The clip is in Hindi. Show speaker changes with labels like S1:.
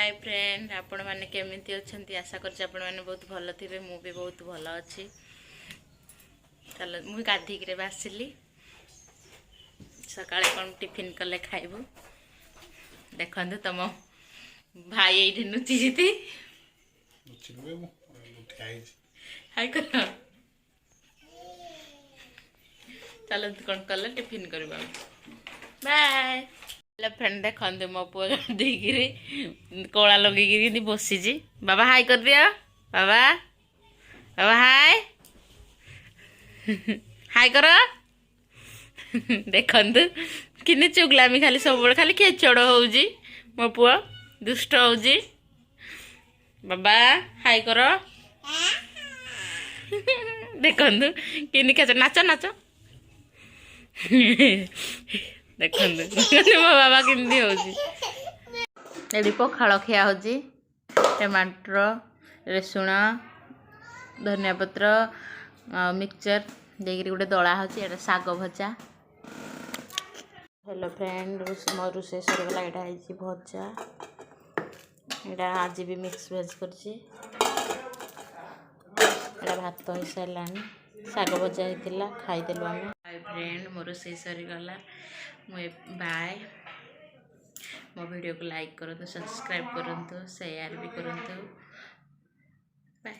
S1: हाय फ्रेंड आपण मैंने केमिति अच्छी आशा करछि आपण मैंने बहुत भल थे मु भी बहुत भल अच्छी चलो मुझे गाधिक बासिली सका कौन टिफिन कले खाइबू देखु तुम भाई ये नुची हाय कर चलो कौन कल टिफिन करवा बाय हेलो फ्रेंड देखते मो पुआ गाधीकि कला लगे बसी बाबा हाय कर दिया बाबा बाबा हाय हाय कर देखु कि चुगलामी खाली सब खाली खेचड़ हो मो पुआ दुष्ट हो बाबा हाय कर देखु कि खेच नाच नाच देखो मो बाबा केमती हो पखाड़ खिया हो टमाटर रसुण धनिया पत्र मिक्सचर देकर गोटे दला हो साग भजा हेलो फ्रेंड मो रोषे सरगला यहाँ भजा यहाँ आज भी मिक्स भेज कर भात हो सारा साग भजा होता खाईदेलु आम हाय फ्रेंड मोर रोषे सरीगला बाय मो वीडियो को लाइक करूँ सब्सक्राइब करूँ शेयर भी करूँ बाय।